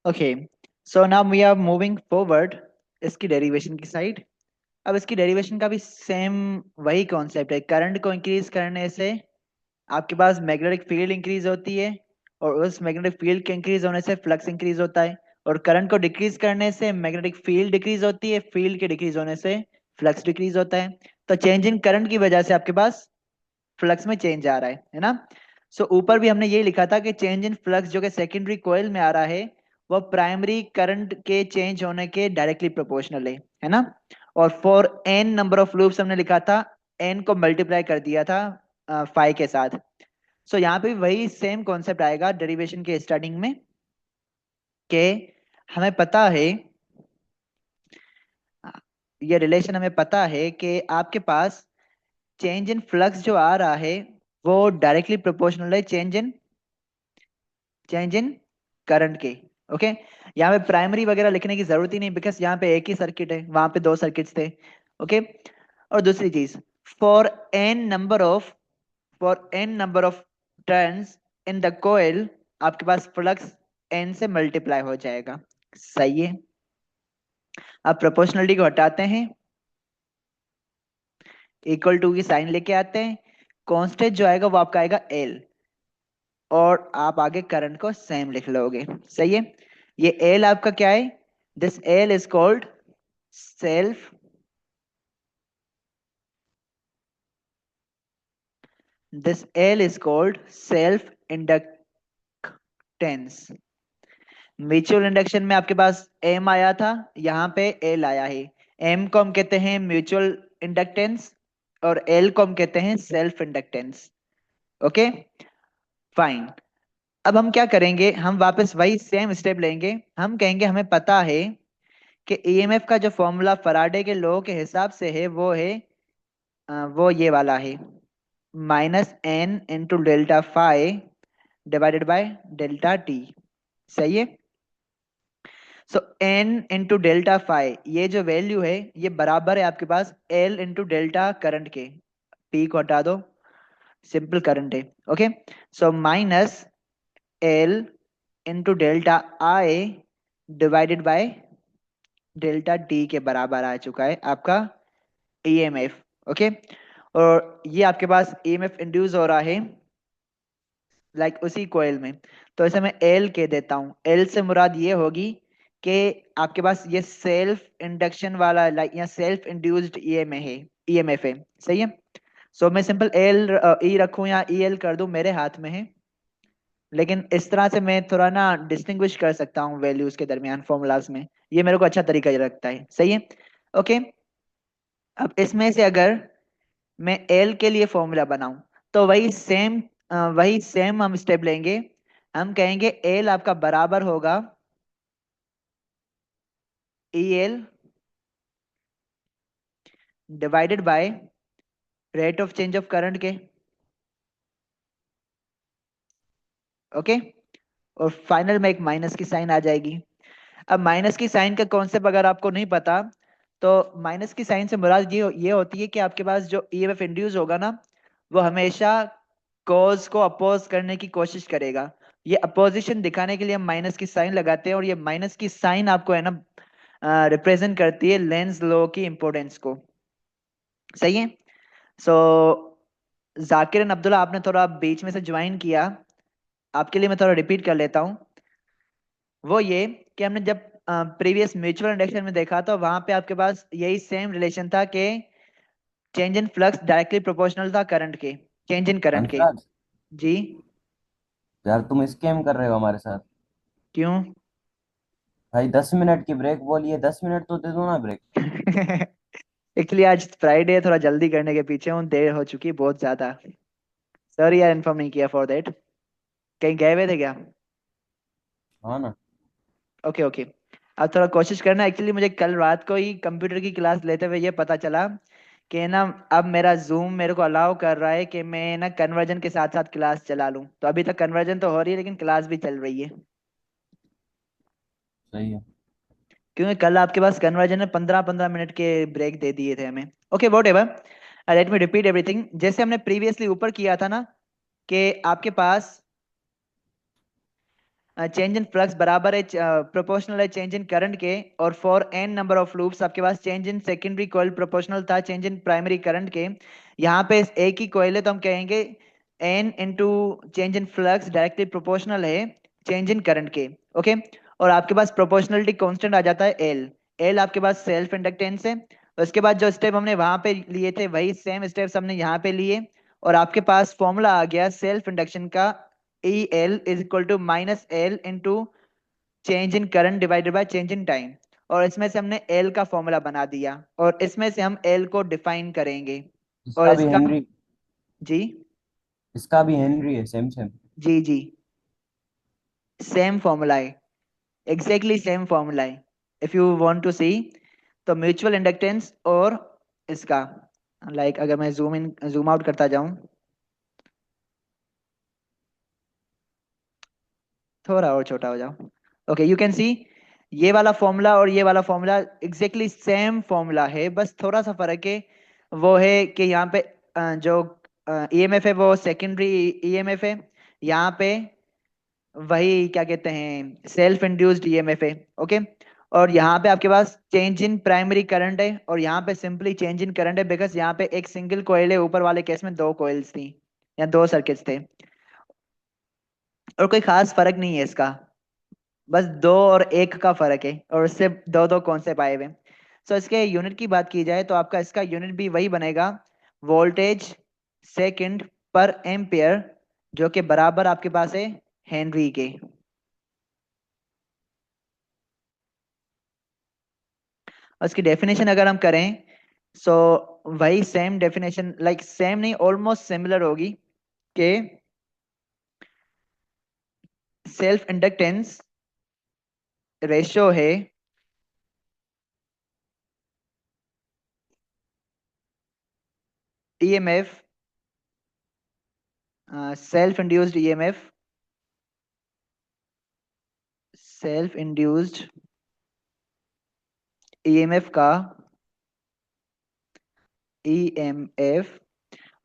Okay, so now we are moving forward इसकी derivation की side. अब इसकी डेरिवेशन का भी सेम वही कॉन्सेप्ट है। करंट को इंक्रीज करने से आपके पास मैग्नेटिक फील्ड इंक्रीज होती है, और उस मैग्नेटिक फील्ड के इंक्रीज होने से फ्लक्स इंक्रीज होता है। और करंट को डिक्रीज करने से मैग्नेटिक फील्ड डिक्रीज होती है, फील्ड के डिक्रीज होने से फ्लक्स डिक्रीज होता है। तो चेंज इन करंट की वजह से आपके पास फ्लक्स में चेंज आ रहा है ना। सो ऊपर भी हमने ये लिखा था कि चेंज इन फ्लक्स जो कि सेकेंडरी कॉइल में आ रहा है वो प्राइमरी करंट के चेंज होने के डायरेक्टली प्रोपोर्शनल है ना। और for N number of loops हमने लिखा था, एन को मल्टीप्लाई कर दिया था फाइव के साथ। सो यहाँ पे भी वही सेम कॉन्सेप्ट आएगा डेरिवेशन के स्टार्टिंग में, कि हमें पता है, ये रिलेशन हमें पता है कि आपके पास चेंज इन फ्लक्स जो आ रहा है वो डायरेक्टली प्रोपोर्शनल है चेंज इन करंट के। ओके, यहाँ पे प्राइमरी वगैरह लिखने की जरूरत ही नहीं, बिकॉज यहाँ पे एक ही सर्किट है, वहां पे दो सर्किट्स थे। ओके, और दूसरी चीज, for N number of for N number of turns in the coil आपके पास फ्लक्स एन से मल्टीप्लाई हो जाएगा। सही है। अब प्रोपोर्शनलिटी को हटाते हैं, इक्वल टू की साइन लेके आते हैं, कांस्टेंट जो आएगा वो आपका आएगा एल, और आप आगे करंट को सेम लिख लोगे। सही है। ये एल आपका क्या है? This L is called self this L is called self inductance. Mutual induction में आपके पास एम आया था, यहाँ पे एल आया है। एम को हम कहते हैं म्यूचुअल इंडक्टेंस, और एल को हम कहते हैं सेल्फ इंडक्टेंस। Okay, fine. अब हम क्या करेंगे, हम वापस वही सेम स्टेप लेंगे। हम कहेंगे हमें पता है कि ईएमएफ का जो फॉर्मूला फराडे के लॉ के हिसाब से है वो है वो ये वाला है, -n × delta phi divided by delta T. सही है। सो n × डेल्टा फाई, ये जो वैल्यू है ये बराबर है आपके पास L × डेल्टा करंट के। P को हटा दो, सिंपल करंट है। Okay, so -L × delta I divided by delta T के बराबर आ चुका है आपका ईएमएफ। ओके, और ये आपके पास ईएमएफ इंड्यूस हो रहा है उसी कोयल में। तो इसे मैं एल कह देता हूँ। एल से मुराद ये होगी कि आपके पास ये सेल्फ इंडक्शन वाला या सेल्फ इंड्यूस्ड ईएमएफ है। सही है। सो मैं सिंपल एल ई रखूं या ई एल कर दूं, मेरे हाथ में है। लेकिन इस तरह से मैं थोड़ा ना डिस्टिंग्विश कर सकता हूँ वैल्यूज के दरमियान फॉर्मूलाज में। ये मेरे को अच्छा तरीका लगता है। सही है। ओके, अब इसमें से अगर मैं एल के लिए फॉर्मूला बनाऊं तो वही सेम हम स्टेप लेंगे। हम कहेंगे एल आपका बराबर होगा E L divided by rate of change of current के। ओके, और फाइनल में एक माइनस की साइन आ जाएगी। अब माइनस की साइन का कॉन्सेप्ट अगर आपको नहीं पता, तो माइनस की साइन से मुराद ये होती है कि आपके पास जो ईएमएफ इंड्यूस होगा ना, वो हमेशा कॉज को अपोज करने की कोशिश करेगा। ये अपोजिशन दिखाने के लिए हम माइनस की साइन लगाते हैं, और ये माइनस की साइन आपको है ना रिप्रेजेंट करती है लेंस लॉ की इंपॉर्टेंस को। सही है। सो जाकिर एंड अब्दुल्ला, आपने थोड़ा बीच में से ज्वाइन किया, आपके लिए मैं थोड़ा रिपीट कर लेता हूँ। वो ये कि हमने जब प्रीवियस म्यूचुअल इंडक्शन में देखा तो वहां पे आपके पास यही सेम रिलेशन था कि change in flux directly proportional था करंट के, चेंज इन करंट के। हंसराज, जी। यार तुम स्कैम कर रहे हो हमारे साथ। क्यों? भाई 10 मिनट की ब्रेक बोलिए, 10 मिनट तो दे दो ना ब्रेक। एक्चुअली आज फ्राइडे, थोड़ा जल्दी करने के पीछे हूँ, देर हो चुकी है बहुत ज्यादा। सॉरी यार, इन्फॉर्म नहीं किया फॉर दैट। कहीं गए हुए थे क्या? हाँ ना। Okay okay. अब थोड़ा कोशिश करना। एक्चुअली मुझे कल रात को ही कंप्यूटर की क्लास लेते हुए ये पता चला कि ना अब मेरा जूम मेरे को अलाउ कर रहा है कि मैं ना कन्वर्जन के साथ साथ क्लास चला लूँ। तो अभी तक कन्वर्जन तो हो रही है लेकिन क्लास भी चल रही है, सही है। क्योंकि कल आपके पास कन्वर्जन में 15-15 मिनट के ब्रेक दे दिए थे हमें। Okay, what ever, let me repeat everything. जैसे हमने प्रीवियसली ऊपर किया था ना, कि आपके पास चेंज इन फ्लक्स बराबर है प्रोपोर्शनल है चेंज इन करंट के, और for N number of loops आपके पास change in secondary coil proportional था चेंज इन प्राइमरी करंट के। यहाँ पे एक ही कॉइल है तो हम कहेंगे N into change in flux directly proportional है चेंज इन करंट के। ओके। और आपके पास प्रोपोर्शनलिटी कांस्टेंट आ जाता है एल। एल आपके पास सेल्फ इंडक्टेंस है। उसके बाद जो स्टेप हमने वहां पे लिए थे वही सेम स्टेप्स हमने यहाँ पे लिए, और आपके पास फॉर्मूला आ गया सेल्फ इंडक्शन का, E L is equal to minus L into change in current divided by change in time. और इसमें से हमने एल का फॉर्मूला बना दिया, और इसमें से हम एल को डिफाइन करेंगे। और इसका भी इसका, हेनरी। जी इसका भी हेनरी है, सेम सेम। जी जी, सेम फॉर्मूला है, एग्जैक्टली सेम फॉर्मूला है। इफ यू वांट टू सी, तो म्यूचुअल इंडक्टेंस और इसका, अगर मैं जूम इन जूम आउट करता जाऊं, थोड़ा और छोटा हो जाओ, ओके यू कैन सी, ये वाला फॉर्मूला और ये वाला फॉर्मूला एग्जैक्टली सेम फॉर्मूला है, बस थोड़ा सा फर्क है। वो है कि यहाँ पे जो ईएमएफ है वो सेकेंडरी ईएमएफ है, यहाँ पे वही क्या कहते हैं सेल्फ इंड्यूस्ड ईएमएफ है। ओके। और यहाँ पे आपके पास चेंज इन प्राइमरी करंट है, और यहाँ पे सिंपली चेंज इन करंट है बिकॉज यहाँ पे एक सिंगल कॉइल है, ऊपर वाले केस में दो कॉइल्स थी या दो सर्किट्स थे, और कोई खास फर्क नहीं है इसका, बस दो और एक का फर्क है, और उससे दो दो कॉन्सेप्ट आए हुए। सो इसके यूनिट की बात की जाए तो आपका इसका यूनिट भी वही बनेगा, वोल्टेज सेकंड पर एम्पियर, जो कि बराबर आपके पास है हेनरी के। और इसकी डेफिनेशन अगर हम करें, सो वही सेम डेफिनेशन, सेम नहीं ऑलमोस्ट सिमिलर होगी, कि सेल्फ इंडक्टेंस रेशो है EMF, self induced EMF, self induced EMF का ईएमएफ।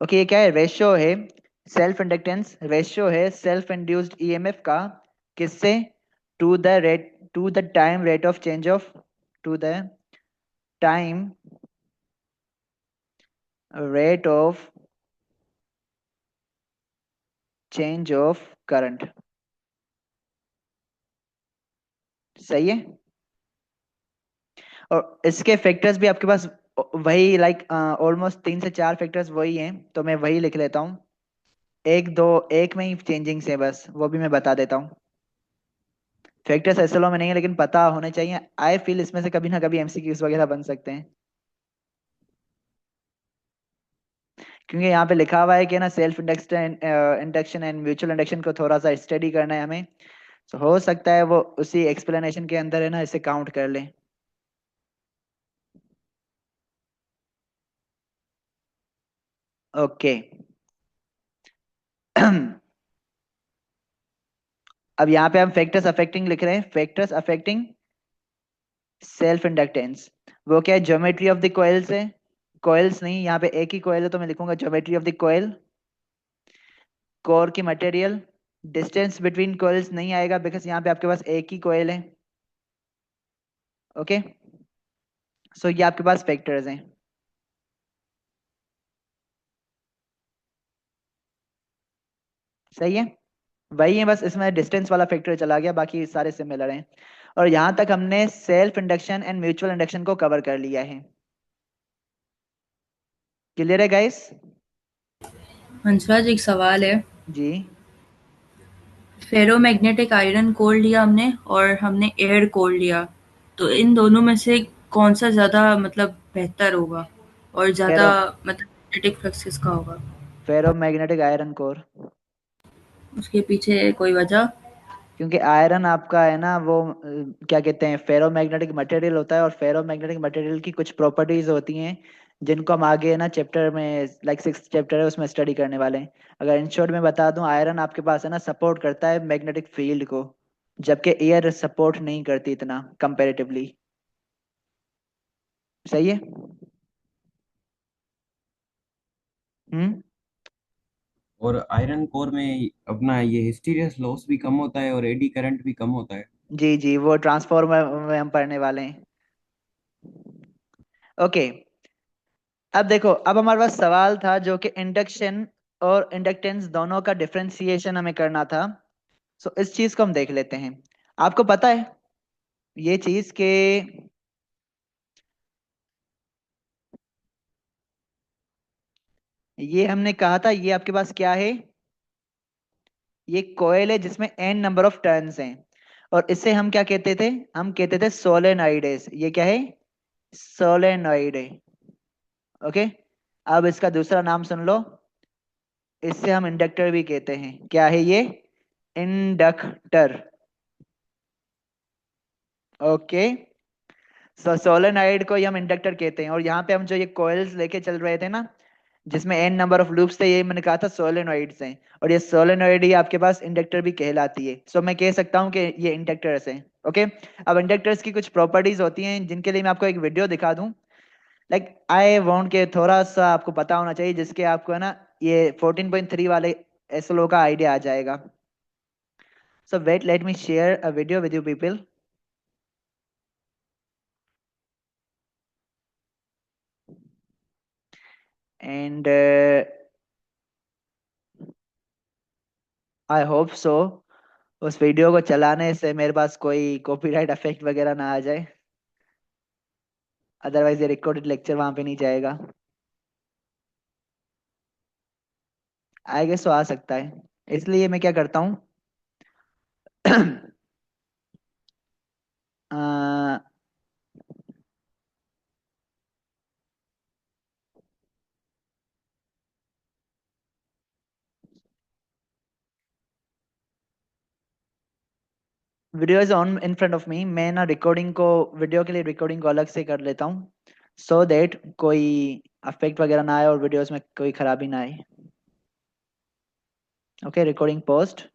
ओके, ये क्या है, रेशियो है, सेल्फ इंडक्टेंस रेशियो है सेल्फ इंड्यूस्ड ईएमएफ का, किससे, to the time rate of change of, to the time rate of change of current. सही है। और इसके फैक्टर्स भी आपके पास वही ऑलमोस्ट तीन से चार फैक्टर्स वही हैं, तो मैं वही लिख लेता हूँ। एक दो, एक में ही चेंजिंग से बस, वो भी मैं बता देता हूँ। फैक्टर्स एसएलओ में नहीं है लेकिन पता होने चाहिए, आई फील इसमें से कभी ना कभी एमसीक्यूज वगैरह बन सकते हैं, क्योंकि यहाँ पे लिखा हुआ है कि ना self induction induction and mutual induction को थोड़ा सा स्टडी करना है हमें। तो हो सकता है वो उसी एक्सप्लेनेशन के अंदर है ना, इसे काउंट कर लें। ओके। अब यहाँ पे हम फैक्टर्स अफेक्टिंग लिख रहे हैं, फैक्टर्स अफेक्टिंग सेल्फ इंडक्टेंस। वो क्या है, ज्योमेट्री ऑफ द कॉइल्स है, कॉइल्स नहीं, यहाँ पे एक ही कॉइल है तो मैं लिखूंगा geometry of the coil, core की मटेरियल, डिस्टेंस बिटवीन कॉइल्स नहीं आएगा बिकॉज यहाँ पे आपके पास एक ही कॉइल है। ओके। सो ये आपके पास फैक्टर्स हैं। सही है, वही है, बस इसमें डिस्टेंस वाला फैक्टर चला गया, बाकी सारे सिमिलर हैं। और यहाँ तक हमने self induction and mutual induction को कवर कर लिया है। क्लियर है गाइस? हंसराज, एक सवाल है। जी। फेरोमैग्नेटिक आयरन कोर लिया हमने और हमने एयर कोर लिया, तो इन दोनों में से कौन सा ज़्यादा मतलब बेहतर होगा और ज़्यादा फेरो मतलब मैग्नेटिक फ्लक्स किसका होगा? फेरो मैग्नेटिक आयरन कोर। उसके पीछे कोई वजह? क्योंकि आयरन आपका है ना वो क्या कहते हैं फेरो मैग्नेटिक मटेरियल होता है, और फेरो मैग्नेटिक मटेरियल की कुछ प्रॉपर्टीज होती हैं जिनको हम आगे ना चैप्टर में, सिक्स चैप्टर है उसमें स्टडी करने वाले हैं। अगर इन शॉर्ट में बता दूं, आयरन आपके पास है ना सपोर्ट करता है मैग्नेटिक फील्ड को, जबकि एयर सपोर्ट नहीं करती इतना कंपैरेटिवली। सही है। हम्म। और आयरन कोर में अपना ये हिस्टीरियस लॉस भी कम होता है और एडी करंट भी कम होता है। जी जी, वो ट्रांसफॉर्मर में हम पढ़ने वाले हैं। ओके, अब देखो, अब हमारे पास सवाल था जो कि इंडक्शन और इंडक्टेंस दोनों का डिफरेंशिएशन हमें करना था। सो इस चीज को हम देख लेते हैं। आपको पता है ये चीज के, ये हमने कहा था, ये आपके पास क्या है, ये कोयल है जिसमें एन नंबर ऑफ टर्न्स हैं, और इसे हम क्या कहते थे, हम कहते थे सोलेनॉइड है। ये क्या है, सोलेनॉइड है। ओके, अब इसका दूसरा नाम सुन लो, इससे हम इंडक्टर भी कहते हैं। क्या है ये, इंडक्टर। ओके, सो सोलेनॉइड को ही हम इंडक्टर कहते हैं। और यहाँ पे हम जो ये कॉइल्स लेके चल रहे थे ना, जिसमें एन नंबर ऑफ लूप्स थे, ये मैंने कहा था सोलेनॉइड्स हैं, और ये सोलेनॉइड ही आपके पास इंडक्टर भी कहलाती है। सो मैं कह सकता हूँ कि ये इंडक्टर्स हैं। ओके, अब इंडक्टर्स की कुछ प्रॉपर्टीज होती हैं जिनके लिए मैं आपको एक वीडियो दिखा दूं। लाइक आई वांट के थोड़ा सा आपको पता होना चाहिए, जिसके आपको है ना ये 14.3 वाले एसएलओ का आइडिया आ जाएगा। So wait, let me share a video with you people. And I hope so उस वीडियो को चलाने से मेरे पास कोई कॉपीराइट इफेक्ट वगैरह ना आ जाए, अदरवाइज ये रिकॉर्डेड लेक्चर वहां पे नहीं जाएगा। आई गेस तो आ सकता है, इसलिए मैं क्या करता हूँ video is on in front of me. मैं ना रिकॉर्डिंग को, वीडियो के लिए रिकॉर्डिंग को अलग से कर लेता हूँ, सो दैट कोई इफेक्ट वगैरह ना आए और वीडियोस में कोई खराबी ना आए। Okay, recording post.